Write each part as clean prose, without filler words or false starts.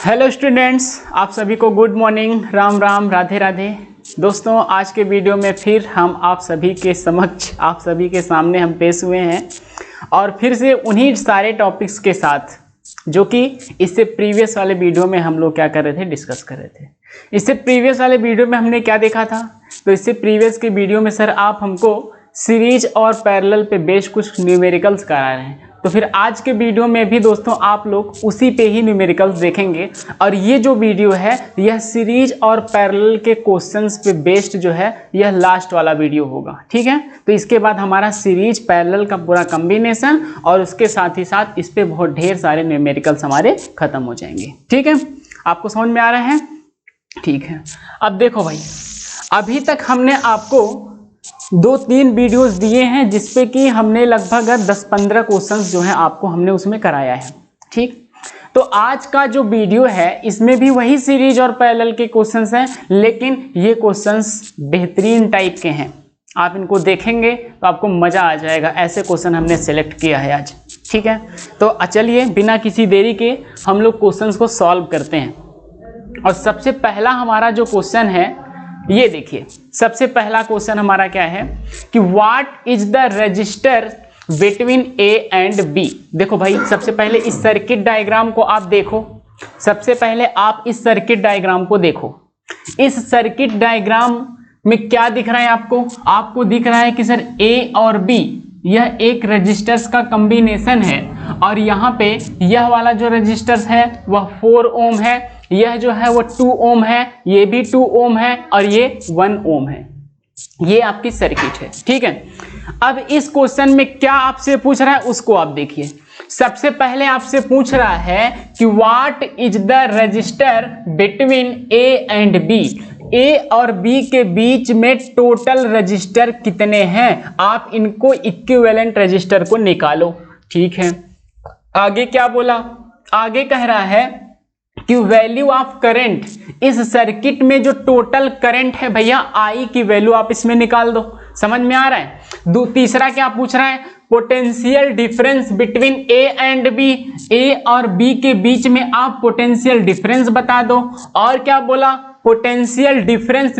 Hello students, आप सभी को गुड मॉर्निंग, राम राम, राधे राधे। दोस्तों, आज के वीडियो में फिर हम आप सभी के समक्ष, आप सभी के सामने हम पेश हुए हैं और फिर से उन्हीं सारे टॉपिक्स के साथ जो कि इससे प्रीवियस वाले वीडियो में हम लोग क्या कर रहे थे, डिस्कस कर रहे थे। इससे प्रीवियस वाले वीडियो में हमने क्या देखा था, तो इससे प्रीवियस के वीडियो में सर आप हमको सीरीज और पैरेलल पे बेस्ड कुछ न्यूमेरिकल्स करा रहे हैं। तो फिर आज के वीडियो में भी दोस्तों आप लोग उसी पे ही न्यूमेरिकल्स देखेंगे और ये जो वीडियो है यह सीरीज और पैरेलल के क्वेश्चंस पे बेस्ड जो है यह लास्ट वाला वीडियो होगा, ठीक है। तो इसके बाद हमारा सीरीज पैरेलल का पूरा कॉम्बिनेशन और उसके साथ ही साथ इस पे बहुत ढेर सारे न्यूमेरिकल्स हमारे खत्म हो जाएंगे, ठीक है। आपको समझ में आ रहा है? ठीक है। अब देखो भाई, अभी तक हमने आपको 2-3 वीडियोस दिए हैं जिसपे कि हमने लगभग 10-15 क्वेश्चंस जो हैं आपको हमने उसमें कराया है, ठीक। तो आज का जो वीडियो है इसमें भी वही सीरीज और पैरेलल के क्वेश्चंस हैं, लेकिन ये क्वेश्चंस बेहतरीन टाइप के हैं। आप इनको देखेंगे तो आपको मज़ा आ जाएगा। ऐसे क्वेश्चन हमने सेलेक्ट किया है आज, ठीक है। तो चलिए बिना किसी देरी के हम लोग क्वेश्चंस को सॉल्व करते हैं। और सबसे पहला हमारा जो क्वेश्चन है ये देखिए, सबसे पहला क्वेश्चन हमारा क्या है कि what is the register between A and B. देखो भाई, सबसे पहले इस सर्किट डायग्राम को आप देखो। सबसे पहले आप इस सर्किट डायग्राम को देखो। इस सर्किट डायग्राम में क्या दिख रहा है आपको? आपको दिख रहा है कि सर ए और बी यह एक रजिस्टर्स का कॉम्बिनेशन है और यहाँ पे यह वाला जो रजिस्टर्स है वह 4 ओम है, यह जो है वो 2 ओम है, ये भी 2 ओम है और ये 1 ओम है। ये आपकी सर्किट है, ठीक है। अब इस क्वेश्चन में क्या आपसे पूछ रहा है उसको आप देखिए। सबसे पहले आपसे पूछ रहा है कि what is the register between A and B. A और बी के बीच में टोटल रजिस्टर कितने हैं, आप इनको इक्विवेलेंट रजिस्टर को निकालो, ठीक है। आगे क्या बोला? आगे कह रहा है कि वैल्यू ऑफ करंट, इस सर्किट में जो टोटल करंट है भैया आई की वैल्यू आप इसमें निकाल दो। समझ में आ रहा है? तीसरा क्या पूछ रहा है? Potential difference between A and B. A और बी के बीच में आप पोटेंशियल डिफरेंस बता दो। और क्या बोला? Potential difference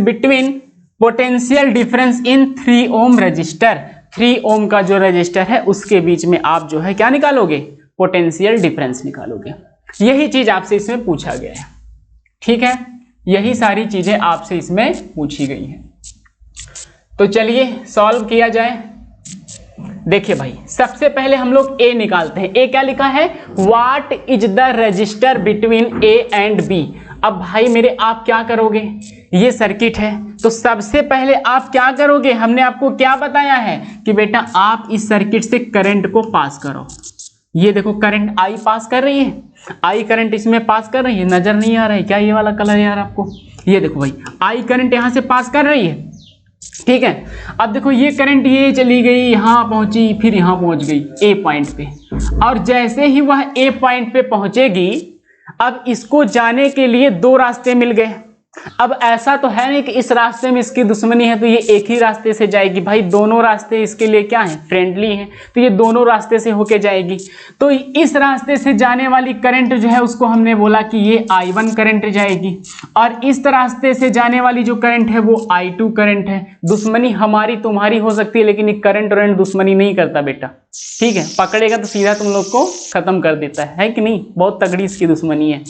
in 3 ohm resistor. 3 ohm का जो रजिस्टर है उसके बीच में आप जो है क्या निकालोगे? पोटेंशियल डिफरेंस निकालोगे। यही चीज आपसे इसमें पूछा गया है, ठीक है। यही सारी चीजें आपसे इसमें पूछी गई हैं। तो चलिए सॉल्व किया जाए। देखिए भाई, सबसे पहले हम लोग ए निकालते हैं। ए क्या लिखा है? What is the register between A and B. अब भाई मेरे आप क्या करोगे? ये सर्किट है तो सबसे पहले आप क्या करोगे? हमने आपको क्या बताया है कि बेटा आप इस सर्किट से करंट को पास करो। ये देखो करंट आई पास कर रही है, आई करंट इसमें पास कर रही है। नजर नहीं आ रहा है क्या ये वाला कलर यार आपको? ये देखो भाई, आई करंट यहां से पास कर रही है, ठीक है। अब देखो ये करंट ये चली गई, यहां पहुंची, फिर यहां पहुंच गई ए पॉइंट पे। और जैसे ही वह ए पॉइंट पे पहुंचेगी, अब इसको जाने के लिए 2 रास्ते मिल गए। अब ऐसा तो है नहीं कि इस रास्ते में इसकी दुश्मनी है तो ये एक ही रास्ते से जाएगी। भाई दोनों रास्ते इसके लिए क्या है? फ्रेंडली हैं, तो ये दोनों रास्ते से होके जाएगी। तो इस रास्ते से जाने वाली करंट जो है उसको हमने बोला कि ये I1 करंट जाएगी और इस रास्ते से जाने वाली जो करंट है वो I2 करंट है। दुश्मनी हमारी तुम्हारी हो सकती है लेकिन करंट दुश्मनी नहीं करता बेटा, ठीक है। पकड़ेगा तो सीधा तुम लोग को खत्म कर देता है कि नहीं? बहुत तगड़ी इसकी दुश्मनी है।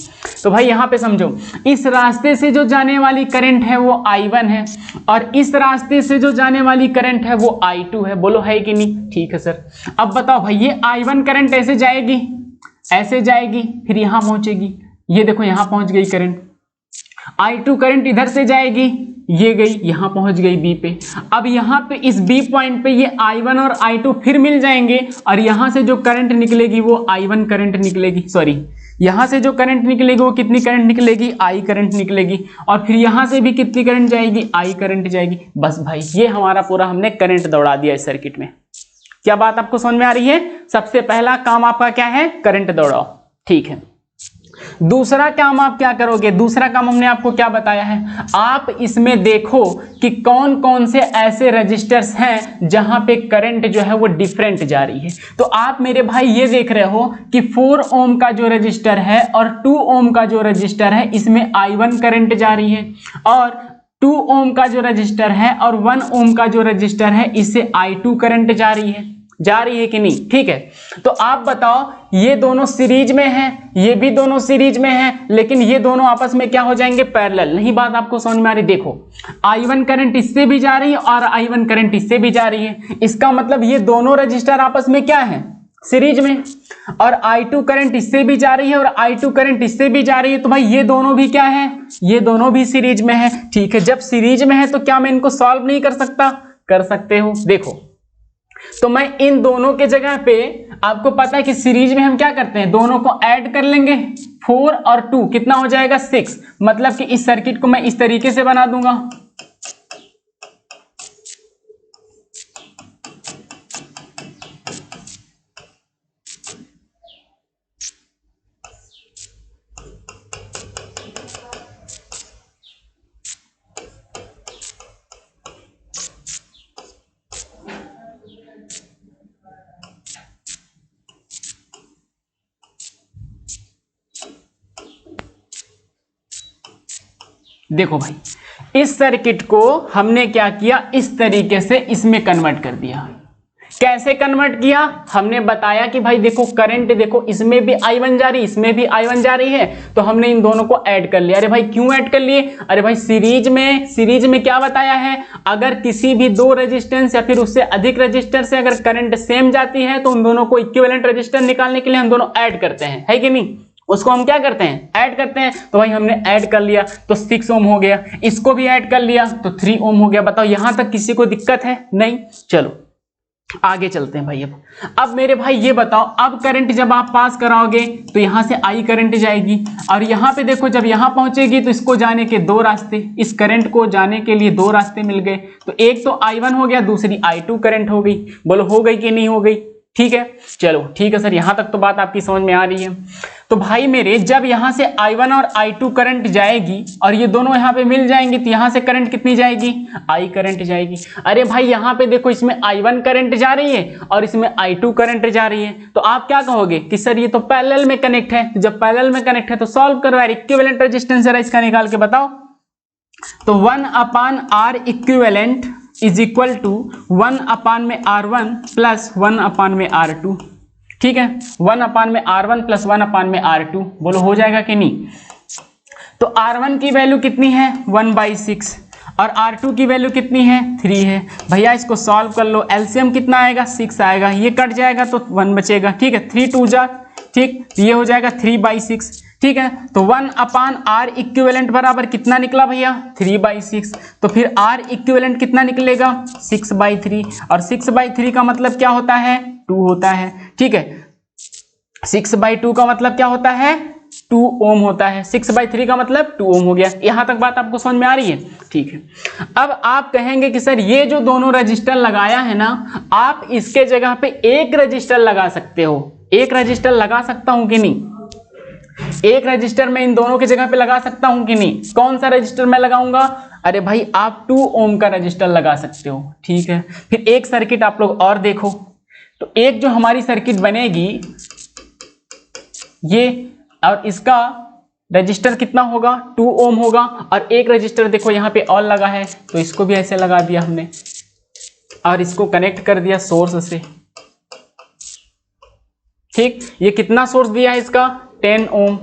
तो भाई यहाँ पे समझो, इस रास्ते से जो जाने वाली करंट है वो I1 है और इस रास्ते से जो जाने वाली करंट है वो I2 है। बोलो है कि नहीं? ठीक है सर। अब बताओ भाई, ये I1 करंट ऐसे जाएगी, ऐसे जाएगी, फिर यहां पहुंचेगी। ये देखो यहां पहुंच गई करंट। I2 करंट इधर से जाएगी, ये गई यहां पहुंच गई बी पे। अब यहां पे इस बी पॉइंट पे ये I1 और I2 फिर मिल जाएंगे और यहां से जो करंट निकलेगी वो I1 करंट निकलेगी। सॉरी, यहां से जो करंट निकलेगी वो कितनी करंट निकलेगी? I करंट निकलेगी। और फिर यहां से भी कितनी करंट जाएगी? I करंट जाएगी। बस भाई ये हमारा पूरा हमने करंट दौड़ा दिया इस सर्किट में। क्या बात आपको समझ में आ रही है? सबसे पहला काम आपका क्या है? करंट दौड़ाओ, ठीक है। दूसरा काम आप क्या करोगे, दूसरा काम हमने आपको क्या बताया है, आप इसमें देखो कि कौन कौन से ऐसे रजिस्टर्स हैं जहां पे करंट जो है वो डिफरेंट जा रही है। तो आप मेरे भाई ये देख रहे हो कि 4 ओम का जो रजिस्टर है और 2 ओम का जो रजिस्टर है इसमें I1 करंट जा रही है, और 2 ओम का जो रजिस्टर है और 1 ओम का जो रजिस्टर है इससे I2 करंट जा रही है कि नहीं। ठीक है, तो आप बताओ, ये दोनों सीरीज में हैं, ये भी दोनों सीरीज में हैं, लेकिन ये दोनों आपस में क्या हो जाएंगे, पैरेलल। नहीं बात आपको समझ में आ रही, देखो I1 करंट इससे भी जा रही है और I1 करंट इससे भी जा रही है, इसका मतलब ये दोनों रजिस्टर आपस में क्या है, सीरीज में। और I2 करंट इससे भी जा रही है और I2 करंट इससे भी जा रही है, तो भाई ये दोनों भी क्या है, ये दोनों भी सीरीज में है। ठीक है, जब सीरीज में है तो क्या मैं इनको सॉल्व नहीं कर सकता, कर सकते हो। देखो तो मैं इन दोनों के जगह पे, आपको पता है कि सीरीज में हम क्या करते हैं, दोनों को ऐड कर लेंगे, 4 और 2 कितना हो जाएगा, 6। मतलब कि इस सर्किट को मैं इस तरीके से बना दूंगा। देखो भाई, इस सर्किट को हमने क्या किया, इस तरीके से इसमें कन्वर्ट कर दिया। कैसे कन्वर्ट किया, हमने बताया कि भाई देखो करंट, देखो इसमें भी I1 जा रही, इसमें भी I1 जा रही है, तो हमने इन दोनों को ऐड कर लिया। अरे भाई क्यों ऐड कर लिए, अरे भाई सीरीज में क्या बताया है, अगर किसी भी 2 रेजिस्टेंस या फिर उससे अधिक रजिस्टर से अगर करंट सेम जाती है तो उन दोनों को इक्विवेलेंट रजिस्टर निकालने के लिए हम दोनों ऐड करते हैं, है कि नहीं, उसको हम क्या करते हैं, ऐड करते हैं। तो भाई हमने ऐड कर लिया तो 6 ओम हो गया, इसको भी ऐड कर लिया तो 3 ओम हो गया। बताओ यहां तक किसी को दिक्कत है, नहीं। चलो आगे चलते हैं भाई। अब मेरे भाई ये बताओ, अब करंट जब आप पास कराओगे तो यहां से I करंट जाएगी, और यहां पे देखो जब यहां पहुंचेगी तो इसको जाने के 2 रास्ते, इस करंट को जाने के लिए 2 रास्ते मिल गए। तो एक तो I1 हो गया, दूसरी I2 करंट हो गई। बोलो हो गई कि नहीं हो गई, ठीक है। चलो ठीक है सर, यहां तक तो बात आपकी समझ में आ रही है। तो भाई मेरे, जब यहां से I1 और I2 करंट जाएगी और ये दोनों यहां पे मिल जाएंगे तो यहां से करंट कितनी जाएगी, I करंट जाएगी। अरे भाई यहां पे देखो, इसमें I1 करंट जा रही है और इसमें I2 करंट जा रही है, तो आप क्या कहोगे कि सर ये तो पैरेलल में कनेक्ट है। तो जब पैरेलल में कनेक्ट है तो सॉल्व करो यार, इक्विवेलेंट रेजिस्टेंस जरा इसका निकाल के बताओ। तो 1/R equivalent is equal to 1/R1 plus 1/R2। ठीक है, 1/R1 प्लस 1/R2। बोलो हो जाएगा कि नहीं। तो R1 की वैल्यू कितनी है, 1/6, और R2 की वैल्यू कितनी है, 3 है। भैया इसको सॉल्व कर लो, एलसीएम कितना आएगा, 6 आएगा, ये कट जाएगा तो 1 बचेगा। ठीक है, 3 2 जा, ठीक, ये हो जाएगा 3/6। ठीक है, तो 1/R इक्विवेलेंट बराबर कितना निकला भैया, 3/6। तो फिर R इक्विवेलेंट कितना निकलेगा, 6/3, और 6/3 का मतलब क्या होता है, 2 होता है। ठीक है, 6/2 का मतलब क्या होता है, 2 ओम होता है। 6/3 का मतलब 2 ओम हो गया। यहां तक बात आपको समझ में आ रही है, ठीक है। अब आप कहेंगे कि सर ये जो दोनों रजिस्टर लगाया है ना, आप इसके जगह पे एक रजिस्टर लगा सकते हो। एक रजिस्टर लगा सकता हूं कि नहीं, एक रजिस्टर मैं इन दोनों की जगह पे लगा सकता हूं कि नहीं। कौन सा रजिस्टर मैं लगाऊंगा, अरे भाई आप 2 ओम का रजिस्टर लगा सकते हो। ठीक है, फिर एक सर्किट आप लोग और देखो, तो एक जो हमारी सर्किट बनेगी ये, और इसका रजिस्टर कितना होगा, 2 ओम होगा, और एक रजिस्टर देखो यहाँ पे और लगा है, तो इसको भी ऐसे लगा दिया हमने और इसको कनेक्ट कर दिया सोर्स से। ठीक, ये कितना सोर्स दिया है इसका, 10 ओम,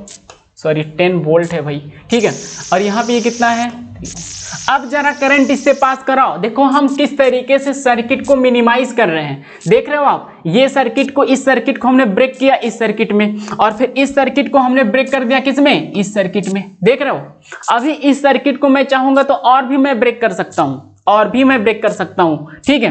सॉरी 10 वोल्ट है भाई। ठीक है, और यहाँ पे ये कितना है, अब जरा करंट इससे पास कराओ। देखो हम किस तरीके से सर्किट को मिनिमाइज कर रहे हैं, देख रहे हो आप। ये सर्किट को, इस सर्किट को हमने ब्रेक किया इस सर्किट में, और फिर इस सर्किट को हमने ब्रेक कर दिया किसमें, इस सर्किट में, देख रहे हो। अभी इस सर्किट को मैं चाहूंगा तो और भी मैं ब्रेक कर सकता हूं, और भी मैं ब्रेक कर सकता हूं। ठीक है,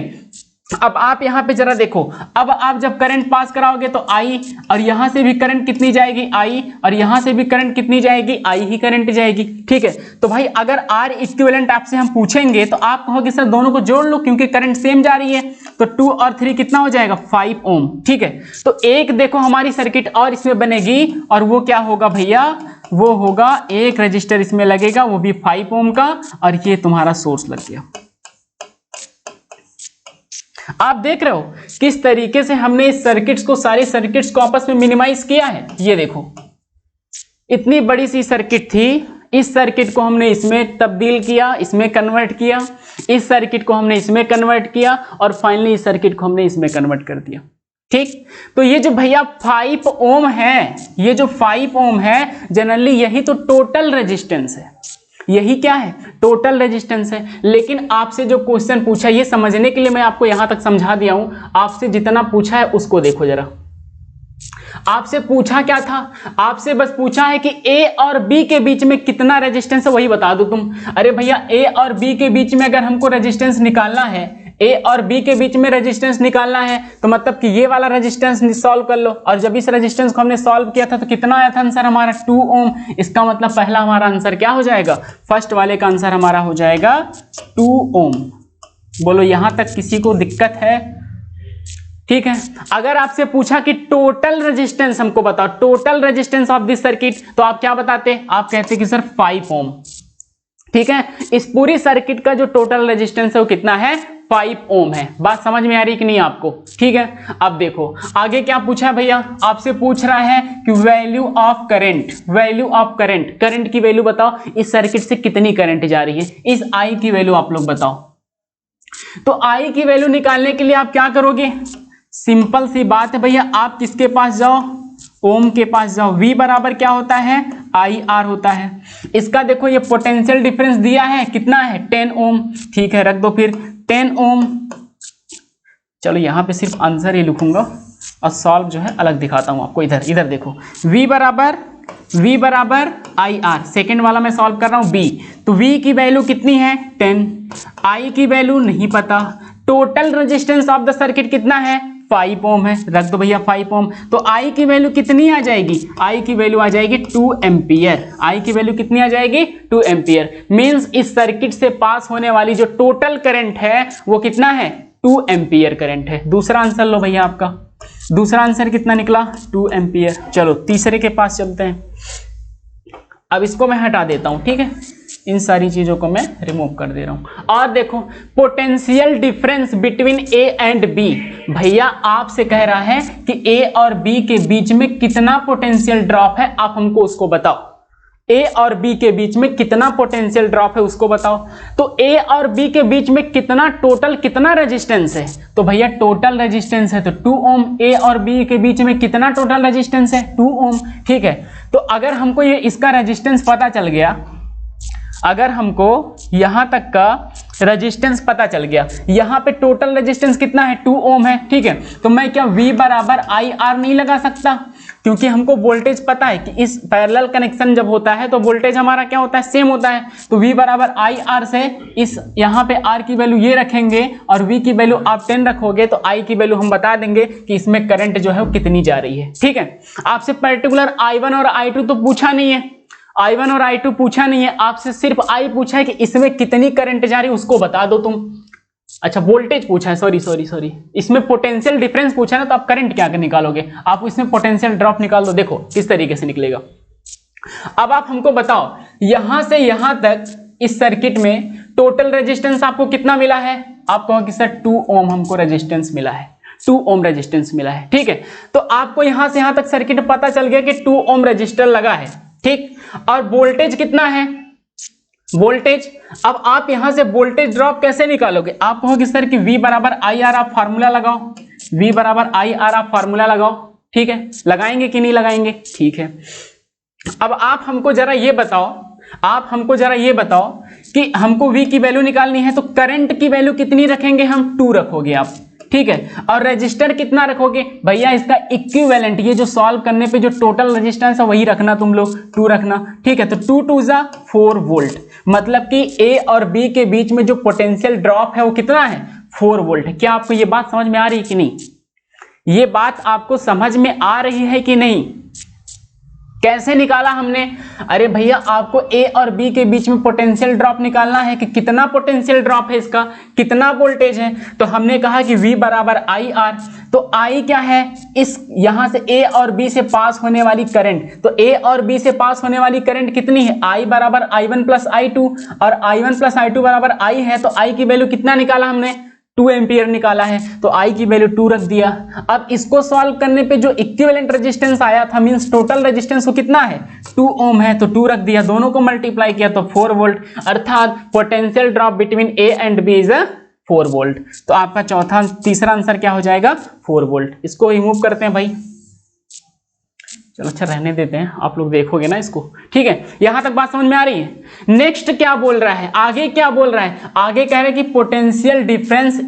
अब आप यहां पे जरा देखो, अब आप जब करंट पास कराओगे तो आई, और यहां से भी करंट कितनी जाएगी, आई, और यहां से भी करंट कितनी जाएगी, आई ही करंट जाएगी। ठीक है, तो भाई अगर आर इक्विवेलेंट आपसे हम पूछेंगे तो आप कहोगे सर दोनों को जोड़ लो क्योंकि करंट सेम जा रही है, तो 2 और 3 कितना हो जाएगा, 5 ओम। ठीक है, तो एक देखो हमारी सर्किट और इसमें बनेगी, और वो क्या होगा भैया, वो होगा एक रजिस्टर इसमें लगेगा, वो भी 5 ओम का, और ये तुम्हारा सोर्स लग गया। आप देख रहे हो किस तरीके से हमने इस सर्किट्स को, सारे सर्किट्स को आपस में मिनिमाइज किया है। ये देखो इतनी बड़ी सी सर्किट थी, इस सर्किट को हमने इसमें तब्दील किया, इसमें कन्वर्ट किया, इस सर्किट को हमने इसमें कन्वर्ट किया, और फाइनली इस सर्किट को हमने इसमें कन्वर्ट कर दिया। ठीक, तो ये जो भैया 5 ओम है, ये जो 5 ओम है, जनरली यही तो टोटल रेजिस्टेंस है, यही क्या है, टोटल रेजिस्टेंस है। लेकिन आपसे जो क्वेश्चन पूछा, ये समझने के लिए मैं आपको यहां तक समझा दिया हूं, आपसे जितना पूछा है उसको देखो जरा। आपसे पूछा क्या था, आपसे बस पूछा है कि ए और बी के बीच में कितना रेजिस्टेंस है, वही बता दो तुम। अरे भैया ए और बी के बीच में अगर हमको रेजिस्टेंस निकालना है, ए और बी के बीच में रेजिस्टेंस निकालना है, तो मतलब कि ये वाला रेजिस्टेंस सॉल्व कर लो, और जब इस रेजिस्टेंस को हमने सॉल्व किया था तो कितना आया था आंसर हमारा, 2 ओम। इसका मतलब पहला हमारा आंसर क्या हो जाएगा, फर्स्ट वाले का आंसर हमारा हो जाएगा 2 ओम। बोलो यहां तक किसी को दिक्कत है? ठीक है, अगर आपसे पूछा कि टोटल रेजिस्टेंस हमको बताओ, total resistance of this circuit, तो आप क्या बताते, आप कहते कि सर 5 ओम। ठीक है, इस पूरी सर्किट का जो टोटल रेजिस्टेंस है वो कितना है, 5 ओम है। बात समझ में आ रही कि नहीं आपको? ठीक है, अब देखो आगे क्या पूछा है भैया, आपसे पूछ रहा है कि value of current, value of current, current की वैल्यू बताओ, इस सर्किट से कितनी करंट जा रही है, इस आई की वैल्यू आप लोग बताओ। तो आई की वैल्यू निकालने के लिए आप क्या करोगे, सिंपल सी बात है भैया, आप किसके पास जाओ, ओम के पास जाओ। V बराबर क्या होता है, आई आर होता है। इसका देखो ये पोटेंशियल डिफरेंस दिया है, कितना है, 10 ओम। ठीक है, रख दो फिर 10 ओम। चलो यहां पे सिर्फ आंसर ही लिखूंगा और सॉल्व जो है अलग दिखाता हूं आपको। इधर इधर देखो, V बराबर आई आर, सेकेंड वाला मैं सॉल्व कर रहा हूं B, तो V की वैल्यू कितनी है, 10, I की वैल्यू नहीं पता, total resistance of the circuit कितना है, 5 ओम है, रख दो भैया 5 ओम। तो आई की वैल्यू कितनी आ जाएगी, आई की वैल्यू आ जाएगी 2 एम्पियर, आई की वैल्यू कितनी आ जाएगी, 2 एम्पियर। मींस इस सर्किट से पास होने वाली जो टोटल करंट है वो कितना है, 2 एम्पियर करंट है। दूसरा आंसर लो भैया, आपका दूसरा आंसर कितना निकला, 2 एम्पियर। चलो तीसरे के पास चलते हैं। अब इसको मैं हटा देता हूं, ठीक है, इन सारी चीजों को मैं रिमूव कर दे रहा हूं। और देखो potential difference between A and B, भैया आपसे कह रहा है कि ए और बी के बीच में कितना पोटेंशियल ड्रॉप है, आप हमको उसको बताओ। ए और बी के बीच में कितना पोटेंशियल ड्रॉप है उसको बताओ। तो ए और बी के बीच में कितना टोटल कितना रेजिस्टेंस है, तो भैया टोटल रेजिस्टेंस है तो 2 ओम। ए और बी के बीच में कितना टोटल रेजिस्टेंस है, 2 ओम। ठीक है, तो अगर हमको ये इसका रेजिस्टेंस पता चल गया, अगर हमको यहां तक का रेजिस्टेंस पता चल गया, यहां पे टोटल रेजिस्टेंस कितना है, 2 ओम है। ठीक है, तो मैं क्या V बराबर आई आर नहीं लगा सकता, क्योंकि हमको वोल्टेज पता है कि इस पैरेलल कनेक्शन जब होता है तो वोल्टेज हमारा क्या होता है, सेम होता है। तो V बराबर आई आर से इस यहाँ पे R की वैल्यू ये रखेंगे और V की वैल्यू आप 10 रखोगे तो I की वैल्यू हम बता देंगे कि इसमें करंट जो है वो कितनी जा रही है। ठीक है, आपसे पर्टिकुलर I1 और I2 तो पूछा नहीं है, I1 और I2 पूछा नहीं है, आपसे सिर्फ I पूछा है कि इसमें कितनी करंट जा रही है उसको बता दो तुम। अच्छा वोल्टेज पूछा है, सॉरी, इसमें पोटेंशियल डिफरेंस पूछा है ना, तो आप करंट क्या निकालोगे, आप इसमें पोटेंशियल ड्रॉप निकाल दो, देखो किस तरीके से निकलेगा। अब आप हमको बताओ यहां से यहां तक इस सर्किट में टोटल रेजिस्टेंस आपको कितना मिला है, आप कहो कि सर 2 ओम हमको रेजिस्टेंस मिला है, 2 ओम रेजिस्टेंस मिला है। ठीक है, तो आपको यहां से यहां तक सर्किट पता चल गया कि 2 ओम रेजिस्टर लगा है। ठीक, और वोल्टेज कितना है, वोल्टेज, अब आप यहां से वोल्टेज ड्रॉप कैसे निकालोगे, आप कहोगे सर कि V बराबर आई आर, आप फार्मूला लगाओ, V बराबर आई आर आप फार्मूला लगाओ। ठीक है, लगाएंगे कि नहीं लगाएंगे, ठीक है। अब आप हमको जरा ये बताओ, कि हमको V की वैल्यू निकालनी है, तो करंट की वैल्यू कितनी रखेंगे हम, 2 रखोगे आप। ठीक है, और रेजिस्टर कितना रखोगे, भैया इसका इक्विवेलेंट, ये जो सॉल्व करने पे जो टोटल रेजिस्टेंस है वही रखना तुम लोग, 2 रखना। ठीक है, तो 2 2 जा 4 वोल्ट, मतलब कि ए और बी के बीच में जो पोटेंशियल ड्रॉप है वो कितना है, 4 वोल्ट है। क्या आपको ये बात समझ में आ रही है कि नहीं? ये बात आपको समझ में आ रही है कि नहीं? कैसे निकाला हमने? अरे भैया आपको ए और बी के बीच में पोटेंशियल ड्रॉप निकालना है कि कितना पोटेंशियल ड्रॉप है, इसका कितना वोल्टेज है। तो हमने कहा कि V बराबर आई आर। तो I क्या है? इस यहां से A और B से पास होने वाली करंट। तो A और B से पास होने वाली करंट कितनी है? I बराबर I1 प्लस I2, और I1 प्लस I2 बराबर I है। तो I की वैल्यू कितना निकाला हमने? 2 एम्पियर निकाला है। तो I की वैल्यू 2 रख दिया। अब इसको सॉल्व करने पे जो इक्विवेलेंट रेजिस्टेंस आया था, मींस टोटल रेजिस्टेंस वो कितना है? 2 ओम है। तो 2 रख दिया, दोनों को मल्टीप्लाई किया तो 4 वोल्ट, अर्थात potential drop between A and B is 4 volt. तो आपका तीसरा आंसर क्या हो जाएगा? 4 वोल्ट। इसको रिमूव करते हैं भाई, चलो अच्छा रहने देते हैं, आप लोग देखोगे ना इसको। ठीक है, यहां तक बात समझ में आ रही है? नेक्स्ट क्या बोल रहा है, आगे क्या बोल रहा है? आगे कह रहे हैं कि potential difference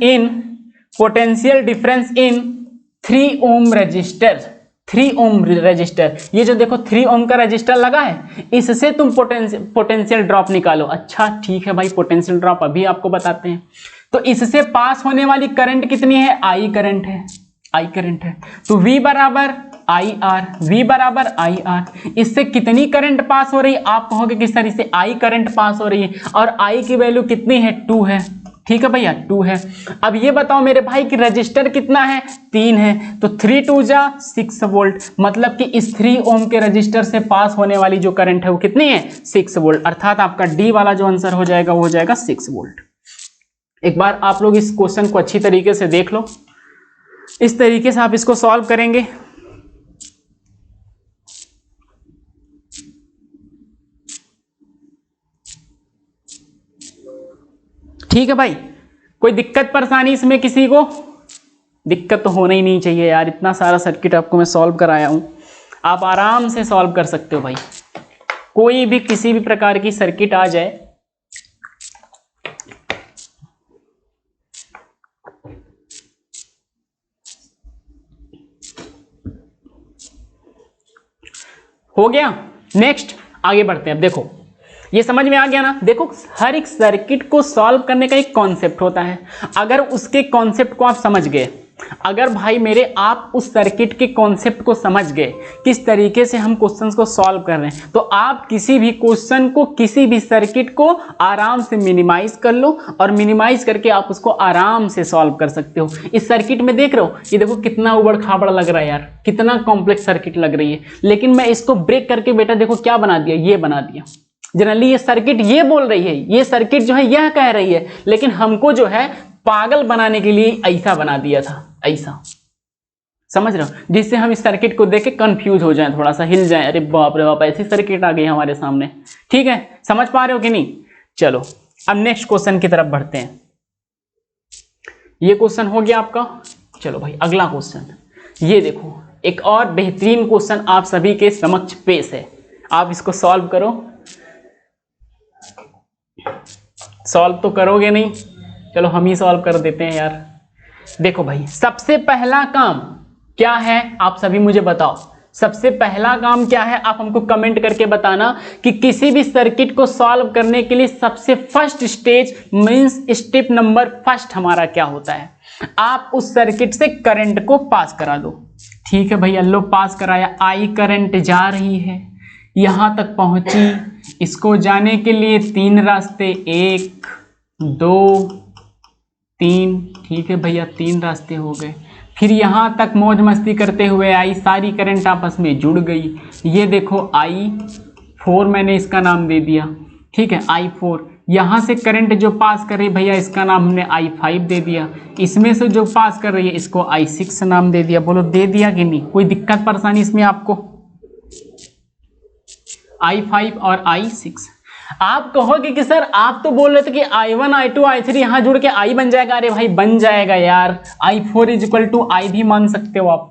in 3 ohm resistor. 3 ohm resistor, ये जो देखो 3 ओम का रजिस्टर लगा है, इससे तुम पोटेंशियल ड्रॉप निकालो। अच्छा ठीक है भाई, पोटेंशियल ड्रॉप अभी आपको बताते हैं। तो इससे पास होने वाली करंट कितनी है? आई करंट है। तो V बराबर आई आर। इससे कितनी करंट पास हो रही है? आप कहोगे किस तरह से? I करंट पास हो रही है, और I की वैल्यू कितनी है? 2 है। ठीक है भैया, 2 है। अब ये बताओ मेरे भाई कि रजिस्टर कितना है? 3 है। तो 3 2 जा 6 वोल्ट, मतलब कि इस 3 ओम के रजिस्टर से पास होने वाली जो करंट है वो कितनी है? 6 वोल्ट। अर्थात आपका डी वाला जो आंसर हो जाएगा वो हो जाएगा 6 वोल्ट। एक बार आप लोग इस क्वेश्चन को अच्छी तरीके से देख लो, इस तरीके से आप इसको सॉल्व करेंगे। ठीक है भाई, कोई दिक्कत परेशानी इसमें किसी को? दिक्कत तो होना ही नहीं चाहिए यार, इतना सारा सर्किट आपको मैं सॉल्व कराया हूं, आप आराम से सॉल्व कर सकते हो भाई। कोई भी किसी भी प्रकार की सर्किट आ जाए, हो गया। नेक्स्ट आगे बढ़ते हैं। अब देखो ये समझ में आ गया ना? देखो हर एक सर्किट को सॉल्व करने का एक कॉन्सेप्ट होता है। अगर उसके कॉन्सेप्ट को आप समझ गए, अगर भाई मेरे आप उस सर्किट के कॉन्सेप्ट को समझ गए, किस तरीके से हम क्वेश्चंस को सॉल्व कर रहे हैं, तो आप किसी भी क्वेश्चन को, किसी भी सर्किट को आराम से मिनिमाइज कर लो, और मिनिमाइज करके आप उसको आराम से सॉल्व कर सकते हो। इस सर्किट में देख रहे हो, ये देखो कितना उबड़ खाबड़ लग रहा है यार, कितना कॉम्प्लेक्स सर्किट लग रही है, लेकिन मैं इसको ब्रेक करके बेटा देखो क्या बना दिया, ये बना दिया। जनरली ये सर्किट ये बोल रही है, ये सर्किट जो है यह कह रही है, लेकिन हमको जो है पागल बनाने के लिए ऐसा बना दिया था, ऐसा, समझ रहे हो, जिससे हम इस सर्किट को देख के कंफ्यूज हो जाएं, थोड़ा सा हिल जाएं, अरे बाप रे बाप ऐसी सर्किट आ गई हमारे सामने। ठीक है, समझ पा रहे हो कि नहीं? चलो अब नेक्स्ट क्वेश्चन की तरफ बढ़ते हैं। ये क्वेश्चन हो गया आपका। चलो भाई अगला क्वेश्चन, ये देखो एक और बेहतरीन क्वेश्चन आप सभी के समक्ष पेश है, आप इसको सॉल्व करो। सॉल्व तो करोगे नहीं, चलो हम ही सॉल्व कर देते हैं यार। देखो भाई सबसे पहला काम क्या है, आप सभी मुझे बताओ, सबसे पहला काम क्या है? आप हमको कमेंट करके बताना कि किसी भी सर्किट को सॉल्व करने के लिए सबसे first stage means step number first हमारा क्या होता है? आप उस सर्किट से करंट को पास करा दो। ठीक है भैया, लो पास कराया, आई करंट जा रही है, यहां तक पहुंची, इसको जाने के लिए 3 रास्ते, 1 2 3। ठीक है भैया, 3 रास्ते हो गए। फिर यहां तक मौज मस्ती करते हुए आई, सारी करंट आपस में जुड़ गई। ये देखो I4 मैंने इसका नाम दे दिया। ठीक है, I4 यहां से करंट जो पास कर रही है भैया, इसका नाम हमने I5 दे दिया। इसमें से जो पास कर रही है इसको I6 नाम दे दिया। बोलो दे दिया कि नहीं? कोई दिक्कत परेशानी इसमें आपको? I5 और I6। आप कहोगे कि सर आप तो बोल रहे थे कि I1 I2 I3 यहां जुड़ के I बन जाएगा। अरे भाई बन जाएगा यार, I4 इक्वल टू I भी मान सकते हो आप,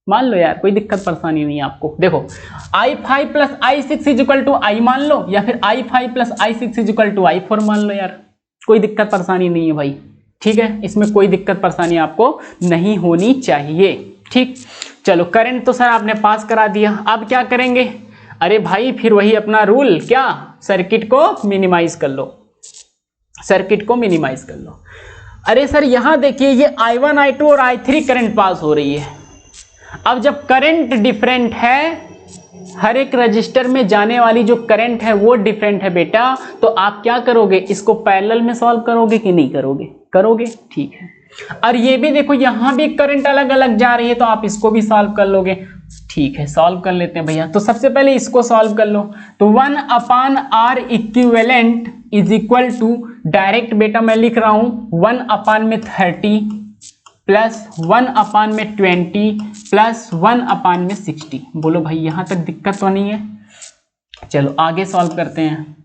मान लो यार, कोई दिक्कत परेशानी नहीं है आपको। देखो I5 plus I6 equal to I मान लो, या फिर I5 plus I6 equal to I4 मान लो यार, कोई दिक्कत परेशानी नहीं है भाई। ठीक है, इसमें कोई दिक्कत परेशानी आपको नहीं होनी चाहिए। ठीक, चलो करंट तो सर आपने पास करा दिया, अब क्या करेंगे? अरे भाई फिर वही अपना रूल, क्या? सर्किट को मिनिमाइज कर लो, सर्किट को मिनिमाइज कर लो। अरे सर यहाँ देखिए ये I1 I2 और I3 करंट पास हो रही है। अब जब करंट डिफरेंट है, हर एक रजिस्टर में जाने वाली जो करंट है वो डिफरेंट है बेटा, तो आप क्या करोगे, इसको पैरेलल में सॉल्व करोगे कि नहीं करोगे? करोगे, ठीक है। और ये भी देखो यहाँ भी करंट अलग अलग जा रही है, तो आप इसको भी सॉल्व कर लोगे, ठीक है। सॉल्व कर लेते हैं भैया। तो सबसे पहले इसको सॉल्व कर लो। तो 1/R equivalent is equal to, direct बेटा मैं लिख रहा हूं 1/30 प्लस 1/20 प्लस 1/60। बोलो भाई यहां तक दिक्कत तो नहीं है? चलो आगे सॉल्व करते हैं।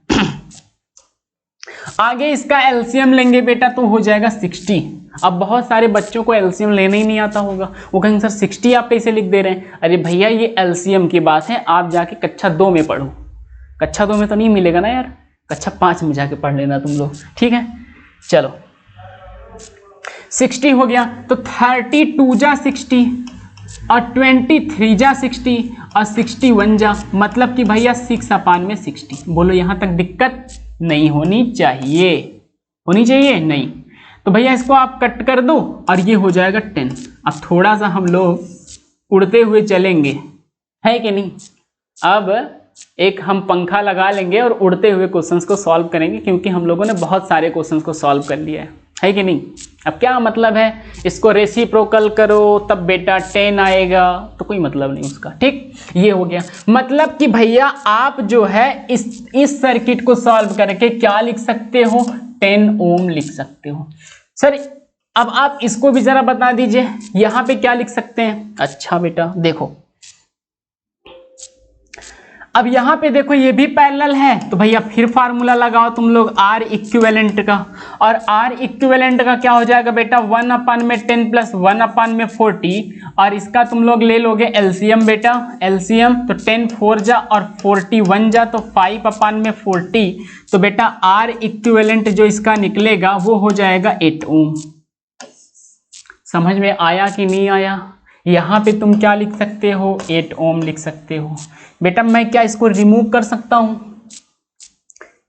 आगे इसका एलसीएम लेंगे बेटा तो हो जाएगा 60। अब बहुत सारे बच्चों को एलसीएम लेना ही नहीं आता होगा, वो कहेंगे सर 60 आप कैसे लिख दे रहे हैं? अरे भैया ये एलसीएम की बात है, आप जाके कक्षा 2 में पढ़ो। कक्षा 2 में तो नहीं मिलेगा ना यार, कक्षा 5 में जाके पढ़ लेना तुम लोग, ठीक है। चलो 60 हो गया, तो 32 जा 60 और 23 जा 60 और 61 जा, मतलब कि भैया 6/60। बोलो यहाँ तक दिक्कत नहीं होनी चाहिए? होनी चाहिए? नहीं। तो भैया इसको आप कट कर दो और ये हो जाएगा 10। अब थोड़ा सा हम लोग उड़ते हुए चलेंगे, है कि नहीं? अब एक हम पंखा लगा लेंगे और उड़ते हुए क्वेश्चंस को सॉल्व करेंगे, क्योंकि हम लोगों ने बहुत सारे क्वेश्चंस को सॉल्व कर लिया है कि नहीं? अब क्या मतलब है, इसको रेसिप्रोकल करो तब बेटा 10 आएगा, तो कोई मतलब नहीं उसका, ठीक। ये हो गया। मतलब कि भैया आप जो है इस सर्किट को सॉल्व करके क्या लिख सकते हो? 10 ओम लिख सकते हो। सर अब आप इसको भी जरा बता दीजिए, यहां पे क्या लिख सकते हैं? अच्छा बेटा देखो, अब यहां पे देखो ये भी पैरेलल है, तो भैया फिर फार्मूला लगाओ तुम लोग R इक्विवेलेंट का। और R इक्विवेलेंट का क्या हो जाएगा बेटा? 1/10 प्लस 1/40, और इसका तुम लोग ले लोगे एलसीएम बेटा, एलसीएम तो 10 4 जा और 41 जा, तो 5/40। तो बेटा R इक्विवेलेंट जो इसका निकलेगा वो हो जाएगा 8 ओम। समझ में आया कि नहीं आया? यहाँ पे तुम क्या लिख सकते हो? 8 ओम लिख सकते हो। बेटा मैं क्या इसको रिमूव कर सकता हूँ?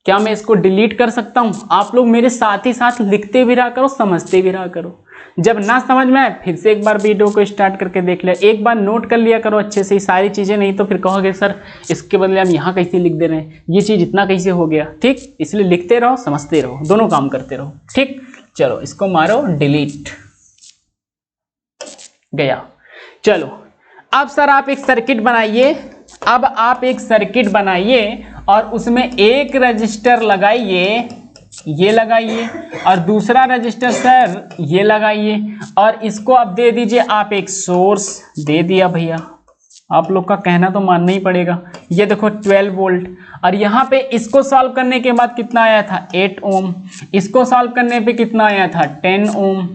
क्या मैं इसको डिलीट कर सकता हूँ? आप लोग मेरे साथ ही साथ लिखते भी रहा करो, समझते भी रहा करो। जब ना समझ में आए फिर से एक बार वीडियो को स्टार्ट करके देख ले, एक बार नोट कर लिया करो अच्छे से सारी चीज़ें, नहीं तो फिर कहोगे सर इसके बदले हम यहाँ कैसे लिख दे रहे हैं, ये चीज़ इतना कैसे हो गया, ठीक। इसलिए लिखते रहो, समझते रहो, दोनों काम करते रहो, ठीक। चलो इसको मारो डिलीट, गया। चलो अब सर आप एक सर्किट बनाइए, अब आप एक सर्किट बनाइए और उसमें एक रजिस्टर लगाइए, ये लगाइए, और दूसरा रजिस्टर सर ये लगाइए, और इसको अब दे दीजिए आप एक सोर्स। दे दिया भैया, आप लोग का कहना तो मानना ही पड़ेगा। ये देखो 12 वोल्ट, और यहाँ पे इसको सॉल्व करने के बाद कितना आया था? 8 ओम। इसको सॉल्व करने पे कितना आया था? 10 ओम।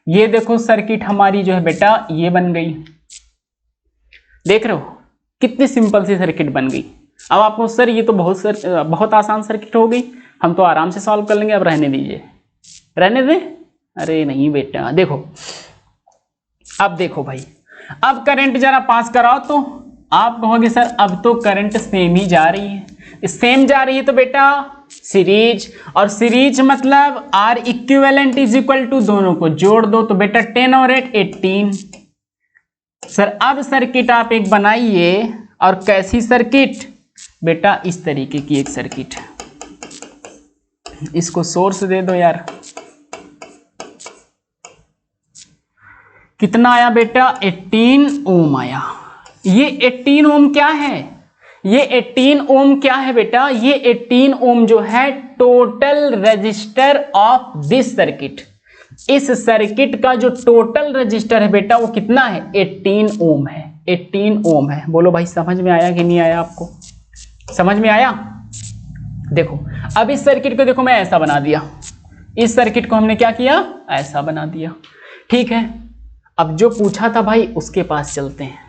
ये देखो सर्किट हमारी जो है बेटा ये बन गई, देख रहे हो कितनी सिंपल सी सर्किट बन गई। अब आपको सर ये तो बहुत आसान सर्किट हो गई, हम तो आराम से सॉल्व कर लेंगे, अब रहने दीजिए। रहने दे? अरे नहीं बेटा, देखो अब देखो भाई, अब करंट जरा पास कराओ, तो आप कहोगे सर अब तो करंट सेम ही जा रही है। सेम जा रही है तो बेटा सीरीज, और सीरीज मतलब R equivalent is equal to, दोनों को जोड़ दो तो बेटा 10 और 8 18। सर अब सर्किट आप एक बनाइए, और कैसी सर्किट बेटा? इस तरीके की एक सर्किट। इसको सोर्स दे दो यार। कितना आया बेटा? 18 ओम आया। ये 18 ओम क्या है? ये 18 ओम क्या है बेटा? ये 18 ओम जो है total register of this circuit. इस सर्किट का जो टोटल रजिस्टर है बेटा वो कितना है? 18 ओम है। 18 ओम है। बोलो भाई समझ में आया कि नहीं आया? आपको समझ में आया? देखो अब इस सर्किट को देखो मैं ऐसा बना दिया, इस सर्किट को हमने क्या किया? ऐसा बना दिया, ठीक है। अब जो पूछा था भाई उसके पास चलते हैं,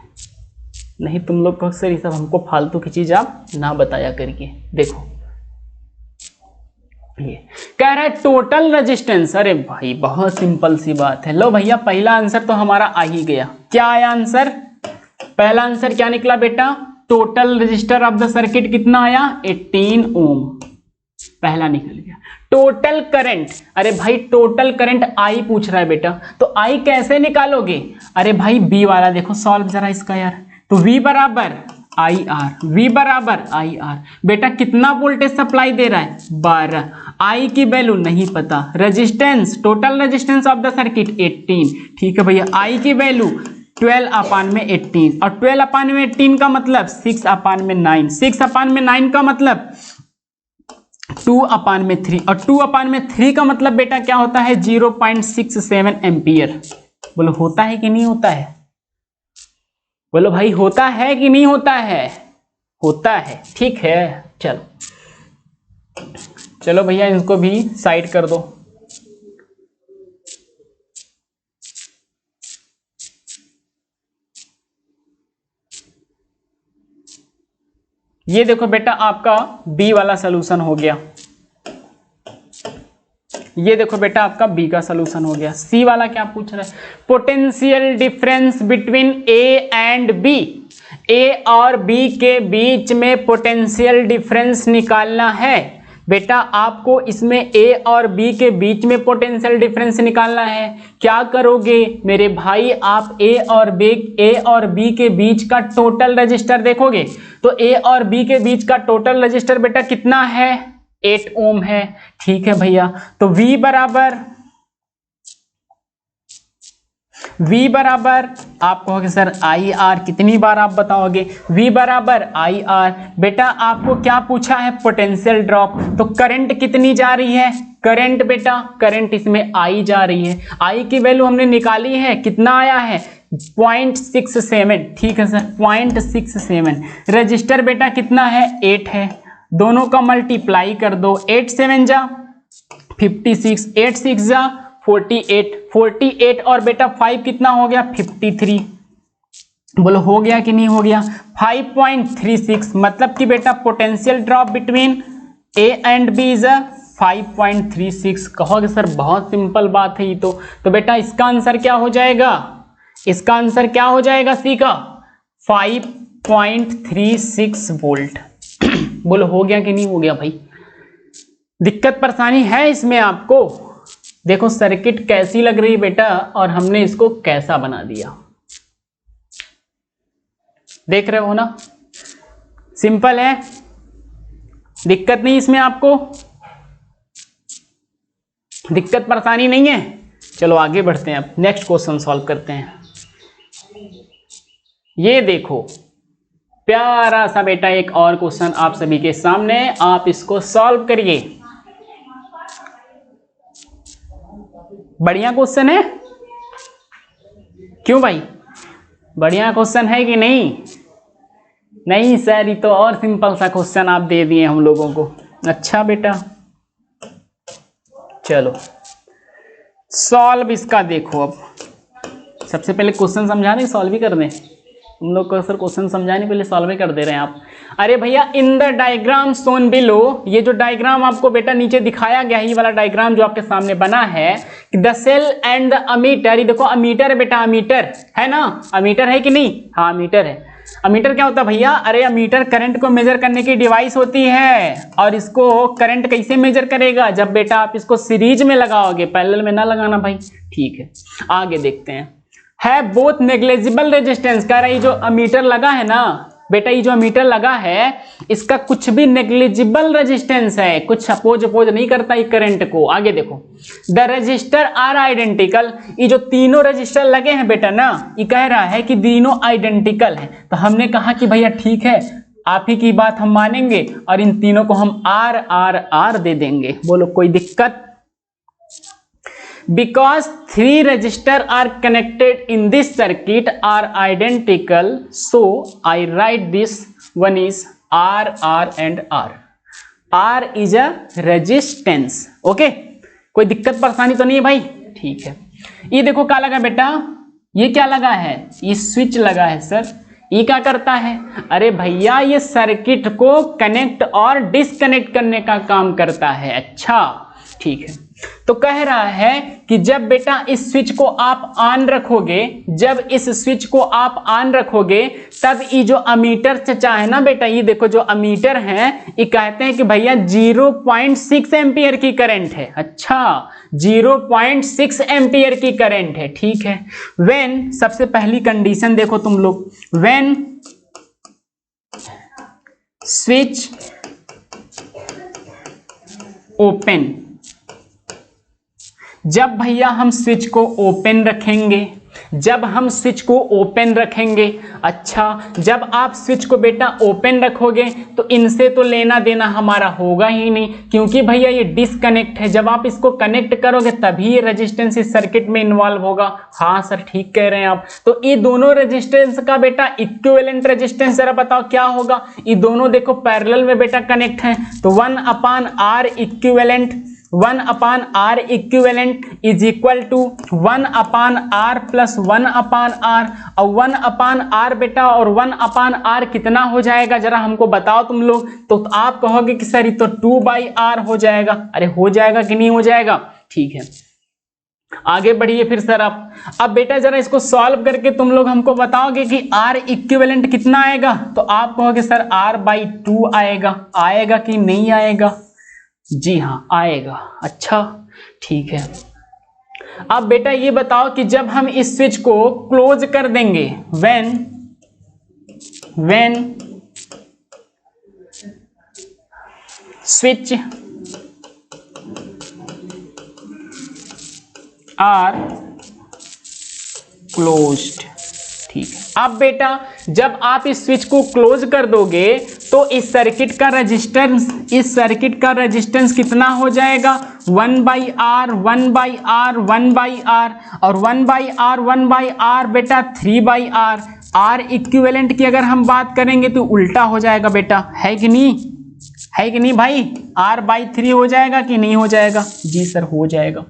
नहीं तुम लोग को सर ये सब हमको फालतू की चीज आप ना बताया करिए। देखो ये कह रहा है टोटल रेजिस्टेंस। अरे भाई बहुत सिंपल सी बात है। लो भैया पहला आंसर तो हमारा आ ही गया। क्या आया आंसर? पहला आंसर क्या निकला बेटा? Total register of the circuit कितना आया? 18 ओम। पहला निकल गया। टोटल करंट, अरे भाई टोटल करंट आई पूछ रहा है बेटा, तो आई कैसे निकालोगे? अरे भाई बी वाला देखो, सॉल्व जरा इसका यार। तो V बराबर आई आर, V बराबर आई आर। बेटा कितना वोल्टेज सप्लाई दे रहा है? 12। आई की वैल्यू नहीं पता। Resistance, total resistance of the circuit 18। ठीक है भैया, आई की वैल्यू 12/18, और 12/18 का मतलब 6/9। 6/9 का मतलब 2/3, और 2/3 का मतलब बेटा क्या होता है? 0.67 एम्पियर। बोलो होता है कि नहीं होता है? बोलो भाई होता है कि नहीं होता है? होता है। ठीक है, चलो चलो भैया इनको भी साइड कर दो। ये देखो बेटा आपका बी वाला सलूशन हो गया। ये देखो बेटा आपका बी का सलूशन हो गया। सी वाला क्या पूछ रहा है? Potential difference between A and B. A और बी के बीच में पोटेंशियल डिफरेंस निकालना है। बेटा आपको इसमें ए और बी के बीच में पोटेंशियल डिफरेंस निकालना है। क्या करोगे मेरे भाई? आप ए और बी के बीच का टोटल रजिस्टर देखोगे, तो ए और बी के बीच का टोटल रजिस्टर बेटा कितना है? 8 ओम है। ठीक है भैया, तो V बराबर आप कहोगे सर आई आर, कितनी बार आप बताओगे? V बराबर आई आर। बेटा आपको क्या पूछा है? Potential drop. तो करंट कितनी जा रही है? करंट बेटा, करंट इसमें आई जा रही है। आई की वैल्यू हमने निकाली है, कितना आया है? 0.67। ठीक है सर, 0.67। रजिस्टर बेटा कितना है? 8 है। दोनों का मल्टीप्लाई कर दो, 8 7 जा 56, 8 6 जा 48, 48 और बेटा 5 कितना हो गया? 53। बोलो हो गया कि नहीं हो गया? 5.36, मतलब कि बेटा potential drop between A and B is 5.36। कहोगे सर बहुत सिंपल बात है ये तो बेटा इसका आंसर क्या हो जाएगा? इसका आंसर क्या हो जाएगा? सी का 5.36 वोल्ट। बोलो हो गया कि नहीं हो गया भाई? दिक्कत परेशानी है इसमें आपको? देखो सर्किट कैसी लग रही बेटा, और हमने इसको कैसा बना दिया, देख रहे हो ना? सिंपल है, दिक्कत नहीं इसमें आपको, दिक्कत परेशानी नहीं है। चलो आगे बढ़ते हैं, अब नेक्स्ट क्वेश्चन सॉल्व करते हैं। ये देखो प्यारा सा बेटा एक और क्वेश्चन आप सभी के सामने, आप इसको सॉल्व करिए। बढ़िया क्वेश्चन है, क्यों भाई? बढ़िया क्वेश्चन है कि नहीं? नहीं सर ये तो और सिंपल सा क्वेश्चन आप दे दिए हम लोगों को। अच्छा बेटा चलो सॉल्व इसका देखो। अब सबसे पहले क्वेश्चन समझा दें, सॉल्व ही कर दें। हम लोग को सर क्वेश्चन समझाने पहले सॉल्व ही कर दे रहे हैं आप। अरे भैया in the diagram shown below, ये जो डायग्राम आपको बेटा नीचे दिखाया गया है, ये वाला डायग्राम जो आपके सामने बना है, the cell and the ammeter. ये देखो अमीटर है बेटा, अमीटर है ना? अमीटर है कि नहीं? हाँ अमीटर है। अमीटर क्या होता है भैया? अरे अमीटर करंट को मेजर करने की डिवाइस होती है, और इसको करंट कैसे मेजर करेगा? जब बेटा आप इसको सीरीज में लगाओगे, पैरेलल में ना लगाना भाई। ठीक है आगे देखते हैं। है बोथ नेग्लिजिबल रेजिस्टेंस, कह रहा है ये जो अमीटर लगा है ना बेटा, ये जो अमीटर लगा है इसका कुछ भी नेग्लिजिबल रेजिस्टेंस है, कुछ अपोज नहीं करता ये करंट को। आगे देखो, द रजिस्टर आर आइडेंटिकल। ये जो तीनों रजिस्टर लगे हैं बेटा ना, ये कह रहा है कि तीनों आइडेंटिकल है। तो हमने कहा कि भैया ठीक है आप ही की बात हम मानेंगे, और इन तीनों को हम आर आर आर दे देंगे। बोलो कोई दिक्कत? Because 3 resistors are connected in this circuit are identical, so I write this one is R, R and R. R is a resistance. Okay? कोई दिक्कत परेशानी तो नहीं है भाई? ठीक है। ये देखो क्या लगा बेटा, ये क्या लगा है? ये स्विच लगा है सर। ये क्या करता है? अरे भैया ये सर्किट को कनेक्ट और डिसकनेक्ट करने का काम करता है। अच्छा ठीक है, तो कह रहा है कि जब बेटा इस स्विच को आप ऑन रखोगे, जब इस स्विच को आप ऑन रखोगे, तब ये जो अमीटर चचा है ना बेटा, ये देखो जो अमीटर है, ये कहते हैं कि भैया 0.6 एम्पियर की करंट है। अच्छा, 0.6 एम्पियर की करंट है, ठीक है। व्हेन, सबसे पहली कंडीशन देखो तुम लोग, व्हेन स्विच ओपन, जब भैया हम स्विच को ओपन रखेंगे, जब हम स्विच को ओपन रखेंगे, अच्छा, जब आप स्विच को बेटा ओपन रखोगे तो इनसे तो लेना देना हमारा होगा ही नहीं, क्योंकि भैया ये डिसकनेक्ट है। जब आप इसको कनेक्ट करोगे तभी ये रेजिस्टेंस इस सर्किट में इन्वॉल्व होगा। हाँ सर, ठीक कह रहे हैं आप। तो ये दोनों रेजिस्टेंस का बेटा इक्विवेलेंट रेजिस्टेंस जरा बताओ क्या होगा। ये दोनों देखो पैरेलल में बेटा कनेक्ट हैं, तो 1/R equivalent, 1/R equivalent is equal to 1/R plus 1/R, और 1/R बेटा और 1/R कितना हो जाएगा जरा हमको बताओ तुम लोग। तो आप कहोगे कि सर ये तो 2/R हो जाएगा। अरे हो जाएगा कि नहीं हो जाएगा, ठीक है। आगे बढ़िए फिर सर आप, अब बेटा जरा इसको सॉल्व करके तुम लोग हमको बताओगे कि R इक्विवेलेंट कितना आएगा। तो आप कहोगे सर R/2 आएगा। आएगा कि नहीं आएगा? जी हाँ आएगा। अच्छा ठीक है। अब बेटा ये बताओ कि जब हम इस स्विच को क्लोज कर देंगे, व्हेन स्विच आर क्लोज्ड, ठीक है। अब बेटा जब आप इस स्विच को क्लोज कर दोगे तो इस सर्किट का रेजिस्टेंस कितना हो जाएगा? 1/R 1/R 1/R, और 1/R बेटा 3/R। R इक्विवेलेंट की अगर हम बात करेंगे तो उल्टा हो जाएगा बेटा, है कि नहीं? है कि नहीं भाई? R/3 हो जाएगा कि नहीं हो जाएगा? जी सर हो जाएगा।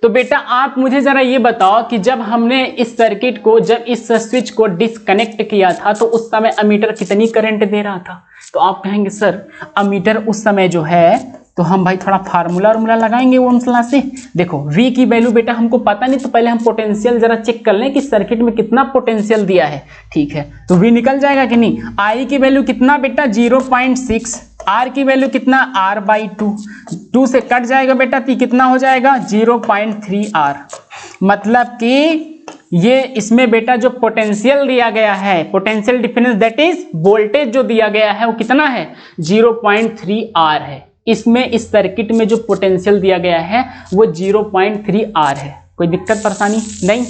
तो बेटा आप मुझे जरा ये बताओ कि जब हमने इस सर्किट को, जब इस स्विच को डिस्कनेक्ट किया था तो उस समय अमीटर कितनी करंट दे रहा था? तो आप कहेंगे सर अमीटर उस समय जो है, तो हम भाई थोड़ा फार्मूला लगाएंगे ओम्स लॉ से। देखो V की वैल्यू बेटा हमको पता नहीं, तो पहले हम पोटेंशियल जरा चेक कर लें कि सर्किट में कितना पोटेंशियल दिया है, ठीक है। तो V निकल जाएगा कि नहीं? I की वैल्यू कितना बेटा? 0.6। R की वैल्यू कितना? R/2, 2 से कट जाएगा बेटा तो कितना हो जाएगा? 0.3R। मतलब कि ये इसमें बेटा जो पोटेंशियल दिया गया है, potential difference that is voltage जो दिया गया है वो कितना है? 0.3R है। इसमें इस सर्किट में जो पोटेंशियल दिया गया है वो 0.3R है। कोई दिक्कत परेशानी नहीं?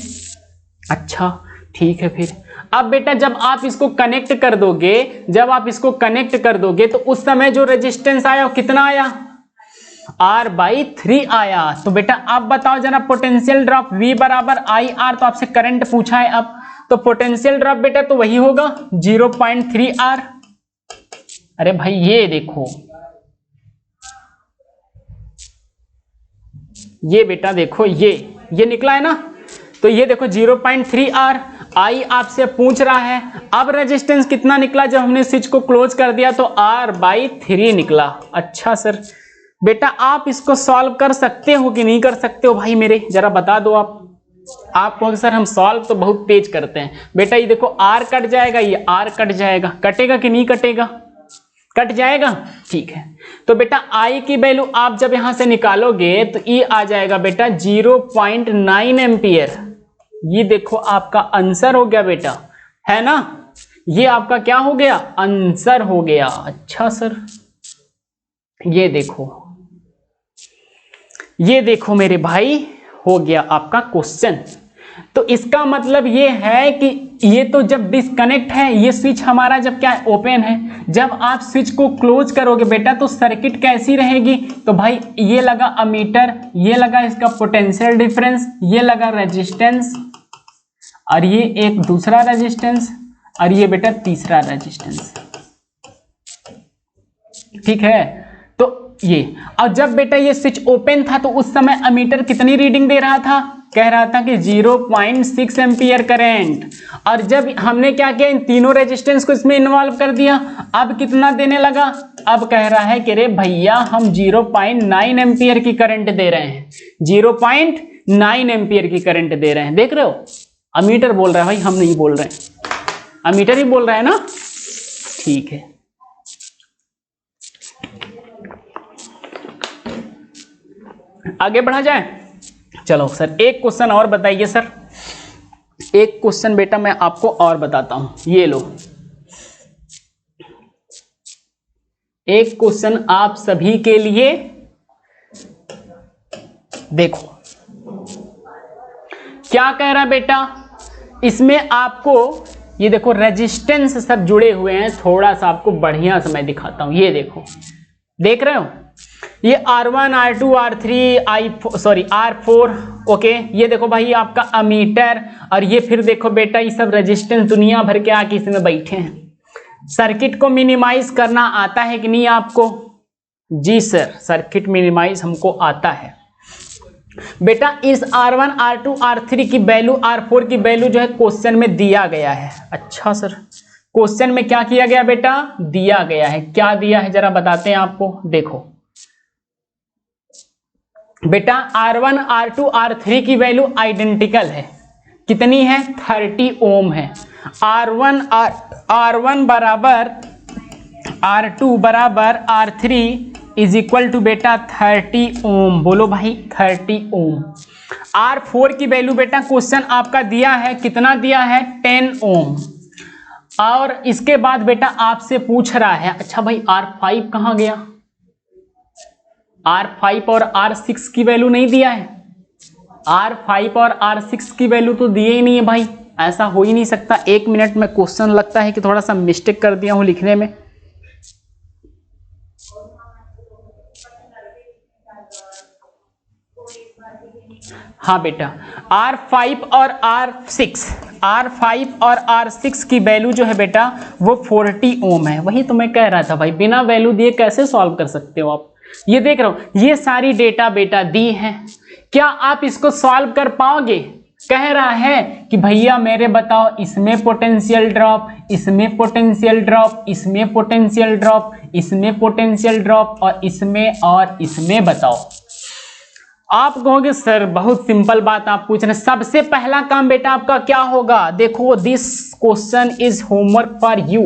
अच्छा ठीक है। फिर अब बेटा जब आप इसको कनेक्ट कर दोगे, जब आप इसको कनेक्ट कर दोगे तो उस समय जो रेजिस्टेंस आया वो कितना आया? R/3 आया। तो बेटा आप बताओ जरा पोटेंशियल ड्रॉप V बराबर IR, तो आपसे करंट पूछा है अब, तो पोटेंशियल ड्रॉप बेटा तो वही होगा 0.3R। अरे भाई ये देखो, ये बेटा देखो ये निकला है ना, तो ये देखो 0.3R। I आपसे पूछ रहा है अब रेजिस्टेंस कितना निकला जब हमने स्विच को क्लोज कर दिया? तो R/3 निकला। अच्छा सर बेटा आप इसको सॉल्व कर सकते हो कि नहीं कर सकते हो भाई मेरे, जरा बता दो आप। कहोगे सर हम सॉल्व तो बहुत तेज करते हैं। बेटा ये देखो R कट जाएगा, ये R कट जाएगा, कटेगा कि नहीं कटेगा? कट जाएगा, ठीक है। तो बेटा I की वैल्यू आप जब यहां से निकालोगे तो ये आ जाएगा बेटा 0.9 एम्पियर। ये देखो आपका आंसर हो गया बेटा, है ना? ये आपका क्या हो गया? आंसर हो गया। अच्छा सर ये देखो मेरे भाई, हो गया आपका क्वेश्चन। तो इसका मतलब ये है कि ये तो जब डिस्कनेक्ट है, ये स्विच हमारा जब क्या है? ओपन है। जब आप स्विच को क्लोज करोगे बेटा तो सर्किट कैसी रहेगी? तो भाई ये लगा अमीटर, ये लगा इसका पोटेंशियल डिफरेंस, ये लगा रेजिस्टेंस, और ये एक दूसरा रेजिस्टेंस, और ये बेटा तीसरा रेजिस्टेंस, ठीक है। तो ये, और जब बेटा ये स्विच ओपन था तो उस समय अमीटर कितनी रीडिंग दे रहा था? कह रहा था कि 0.6 एम्पियर करंट। और जब हमने क्या किया, इन तीनों रेजिस्टेंस को इसमें इन्वॉल्व कर दिया, अब कितना देने लगा? अब कह रहा है कि रे भैया हम 0.9 एम्पियर की करंट दे रहे हैं, 0.9 एम्पियर की करंट दे रहे हैं। देख रहे हो, अमीटर बोल रहा है भाई, हम नहीं बोल रहे हैं, अमीटर ही बोल रहा है ना। ठीक है, आगे बढ़ा जाए। चलो सर एक क्वेश्चन और बताइए सर, एक क्वेश्चन बेटा मैं आपको और बताता हूं। ये लो एक क्वेश्चन आप सभी के लिए, देखो क्या कह रहा है बेटा। इसमें आपको ये देखो रेजिस्टेंस सब जुड़े हुए हैं, थोड़ा सा आपको बढ़िया से मैं दिखाता हूं। ये देखो, देख रहे हो, ये R1 R2 R3 R4, okay. ये देखो भाई आपका अमीटर, और ये फिर देखो बेटा ये सब रेजिस्टेंस दुनिया भर के आके इसमें बैठे हैं। सर्किट को मिनिमाइज करना आता है कि नहीं आपको? जी सर, सर्किट मिनिमाइज हमको आता है बेटा। इस R1 R2 R3 की वैल्यू, R4 की वैल्यू जो है क्वेश्चन में दिया गया है। अच्छा सर, क्वेश्चन में क्या किया गया बेटा? दिया गया है। क्या दिया है जरा बताते हैं आपको। देखो बेटा R1 R2 R3 की वैल्यू आइडेंटिकल है, कितनी है? 30 ओम है। R1 बराबर R2 बराबर R3 इज इक्वल टू बेटा 30 ओम। बोलो भाई 30 ओम। R4 की वैल्यू बेटा क्वेश्चन आपका दिया है, कितना दिया है? 10 ओम। और इसके बाद बेटा आपसे पूछ रहा है, अच्छा भाई R5 कहाँ गया? R5 और R6 की वैल्यू नहीं दिया है। R5 और R6 की वैल्यू तो दिए ही नहीं है भाई, ऐसा हो ही नहीं सकता। एक मिनट में क्वेश्चन लगता है कि थोड़ा सा मिस्टेक कर दिया हूं लिखने में। हाँ बेटा, R5 और R6 की वैल्यू जो है बेटा वो 40 ओम है। वही तो मैं कह रहा था भाई, बिना वैल्यू दिए कैसे सॉल्व कर सकते हो आप? ये देख रहा हूं, ये सारी डेटा बेटा दी है, क्या आप इसको सॉल्व कर पाओगे? कह रहा है कि भैया मेरे बताओ, इसमें पोटेंशियल ड्रॉप, इसमें पोटेंशियल ड्रॉप, इसमें पोटेंशियल ड्रॉप, इसमें पोटेंशियल ड्रॉप, और इसमें बताओ। आप कहोगे सर बहुत सिंपल बात आप पूछ रहे हैं। सबसे पहला काम बेटा आपका क्या होगा? देखो, this question is homework for you.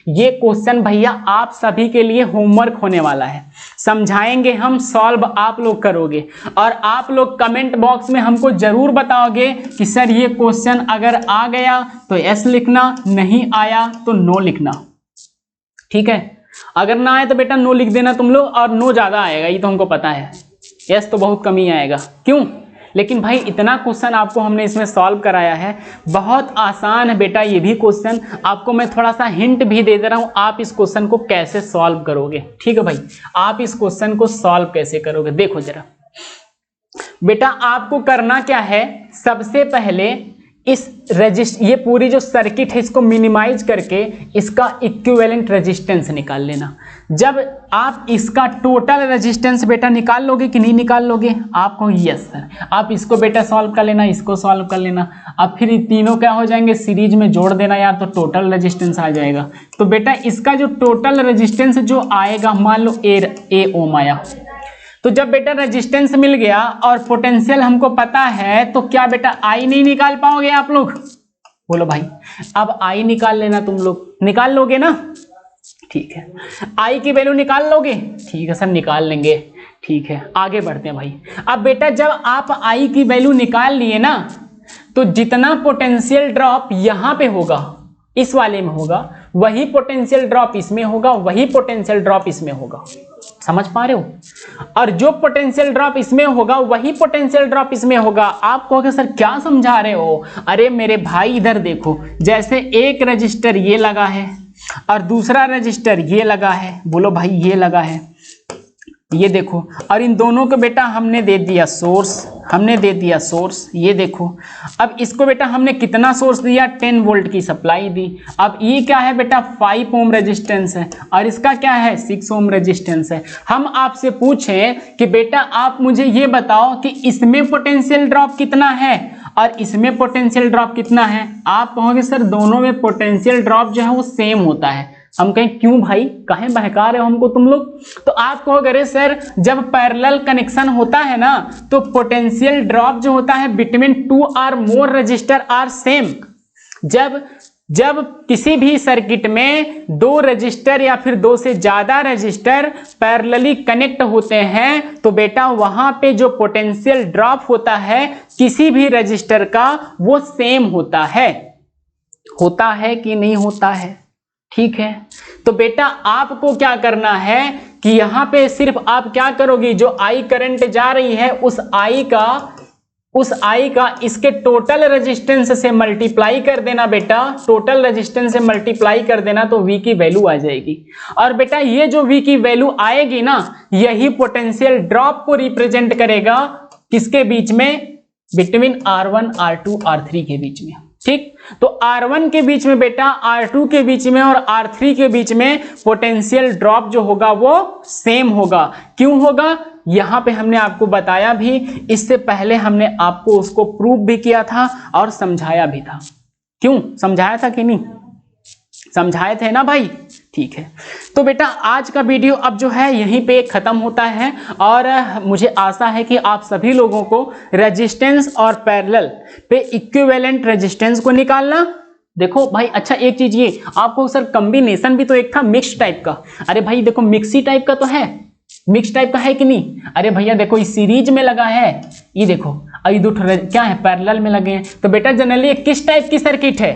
ये क्वेश्चन भैया आप सभी के लिए होमवर्क होने वाला है। समझाएंगे हम, सॉल्व आप लोग करोगे, और आप लोग कमेंट बॉक्स में हमको जरूर बताओगे कि सर ये क्वेश्चन अगर आ गया तो यस लिखना, नहीं आया तो नो लिखना। ठीक है, अगर ना आए तो बेटा नो लिख देना तुम लोग, और नो ज्यादा आएगा ये तो हमको पता है, यस तो बहुत कम ही आएगा। क्यों? लेकिन भाई इतना क्वेश्चन आपको हमने इसमें सॉल्व कराया है, बहुत आसान है बेटा ये भी क्वेश्चन। आपको मैं थोड़ा सा हिंट भी दे दे रहा हूं, आप इस क्वेश्चन को कैसे सॉल्व करोगे। ठीक है भाई, आप इस क्वेश्चन को सॉल्व कैसे करोगे देखो जरा बेटा। आपको करना क्या है, सबसे पहले ये पूरी जो सर्किट है इसको मिनिमाइज करके इसका इक्विवेलेंट रेजिस्टेंस निकाल लेना। जब आप इसका टोटल रेजिस्टेंस बेटा निकाल लोगे कि नहीं निकाल लोगे? आप कहो यस सर। आप इसको बेटा सॉल्व कर लेना, इसको सॉल्व कर लेना, अब फिर ये तीनों क्या हो जाएंगे? सीरीज में जोड़ देना यार, तो टोटल रेजिस्टेंस आ जाएगा। तो बेटा इसका जो टोटल रेजिस्टेंस जो आएगा, मान लो ए ओम आया, तो जब बेटा रेजिस्टेंस मिल गया और पोटेंशियल हमको पता है, तो क्या बेटा आई नहीं निकाल पाओगे आप लोग? बोलो भाई, अब आई निकाल लेना, तुम लोग निकाल लोगे ना? ठीक है, आई की वैल्यू निकाल लोगे? ठीक है सर निकाल लेंगे। ठीक है, आगे बढ़ते हैं भाई। अब बेटा जब आप आई की वैल्यू निकाल लिए ना, तो जितना पोटेंशियल ड्रॉप यहां पे होगा, इस वाले में होगा, वही पोटेंशियल ड्रॉप इसमें होगा, वही पोटेंशियल ड्रॉप इसमें होगा। समझ पा रहे हो? और जो पोटेंशियल ड्रॉप इसमें होगा वही पोटेंशियल ड्रॉप इसमें होगा। आप कहोगे सर क्या समझा रहे हो? अरे मेरे भाई इधर देखो, जैसे एक रजिस्टर ये लगा है और दूसरा रजिस्टर ये लगा है, बोलो भाई ये लगा है, ये देखो, और इन दोनों को बेटा हमने दे दिया सोर्स, ये देखो। अब इसको बेटा हमने कितना सोर्स दिया? 10 वोल्ट की सप्लाई दी। अब ये क्या है बेटा? 5 ओम रेजिस्टेंस है, और इसका क्या है? 6 ओम रेजिस्टेंस है। हम आपसे पूछें कि बेटा आप मुझे ये बताओ कि इसमें पोटेंशियल ड्रॉप कितना है और इसमें पोटेंशियल ड्रॉप कितना है? आप कहोगे सर दोनों में पोटेंशियल ड्रॉप जो है वो सेम होता है। हम कहें क्यों भाई, काहे बहका रहे हो हमको तुम लोग? तो आप कहोगे अरे सर जब पैरेलल कनेक्शन होता है ना तो पोटेंशियल ड्रॉप जो होता है बिटवीन 2 और मोर रजिस्टर आर सेम। जब किसी भी सर्किट में 2 रजिस्टर या फिर 2 से ज्यादा रजिस्टर पैरेलली कनेक्ट होते हैं तो बेटा वहां पे जो पोटेंशियल ड्रॉप होता है किसी भी रजिस्टर का वो सेम होता है कि नहीं होता है? ठीक है, तो बेटा आपको क्या करना है कि यहां पे सिर्फ आप क्या करोगे, जो आई करंट जा रही है उस आई का इसके टोटल रेजिस्टेंस से मल्टीप्लाई कर देना बेटा, टोटल रेजिस्टेंस से मल्टीप्लाई कर देना तो V की वैल्यू आ जाएगी। और बेटा ये जो V की वैल्यू आएगी ना यही पोटेंशियल ड्रॉप को रिप्रेजेंट करेगा किसके बीच में, बिटवीन R1 R2 R3 के बीच में। ठीक, तो R1 के बीच में बेटा, R2 के बीच में और R3 के बीच में पोटेंशियल ड्रॉप जो होगा वो सेम होगा। क्यों होगा यहां पे हमने आपको बताया भी, इससे पहले हमने आपको उसको प्रूव भी किया था और समझाया भी था। क्यों समझाया था कि नहीं? समझाए थे ना भाई? ठीक है, तो बेटा आज का वीडियो अब जो है यहीं पे खत्म होता है और मुझे आशा है कि आप सभी लोगों को रेजिस्टेंस और पैरेलल पे इक्विवेलेंट रेजिस्टेंस को निकालना। देखो भाई, अच्छा एक चीज ये आपको सर कॉम्बिनेशन भी तो एक था मिक्स टाइप का। अरे भाई देखो मिक्सी टाइप का तो है, मिक्स टाइप का है कि नहीं? अरे भैया देखो इस सीरीज में लगा है, ये देखो क्या है, पैरेलल में लगे हैं। तो बेटा जनरली किस टाइप की सर्किट है,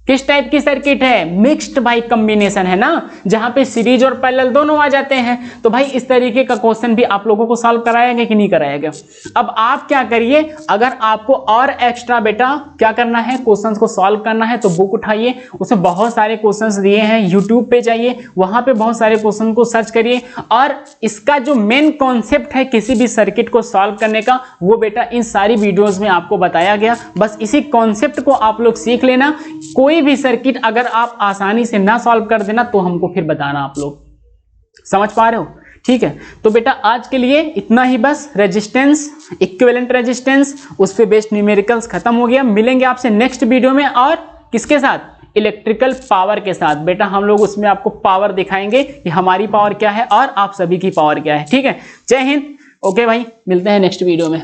किस टाइप की सर्किट है? मिक्स्ड भाई कॉम्बिनेशन है ना, जहां पे सीरीज और पैरेलल दोनों आ जाते हैं। तो भाई इस तरीके का क्वेश्चन भी आप लोगों को सॉल्व कराया गया कि नहीं कराया गया? अब आप क्या करिए, अगर आपको और एक्स्ट्रा बेटा क्या करना है, क्वेश्चंस को सॉल्व करना है तो बुक उठाइए, उसमें बहुत सारे क्वेश्चंस दिए हैं। यूट्यूब पे जाइए, वहां पे बहुत सारे क्वेश्चन को सर्च करिए और इसका जो मेन कॉन्सेप्ट है किसी भी सर्किट को सॉल्व करने का वो बेटा इन सारी वीडियोज में आपको बताया गया। बस इसी कॉन्सेप्ट को आप लोग सीख लेना। कोई भी सर्किट अगर आप आसानी से ना सॉल्व कर देना तो हमको फिर बताना। आप लोग समझ पा रहे हो? ठीक है, तो बेटा आज के लिए इतना ही बस। रेजिस्टेंस, इक्विवेलेंट रेजिस्टेंस, उस पे बेस्ड न्यूमेरिकल्स खत्म हो गया। मिलेंगे आपसे नेक्स्ट वीडियो में और किसके साथ, इलेक्ट्रिकल पावर के साथ। बेटा हम लोग उसमें आपको पावर दिखाएंगे कि हमारी पावर क्या है और आप सभी की पावर क्या है। ठीक है, जय हिंद। ओके भाई, मिलते हैं नेक्स्ट वीडियो में।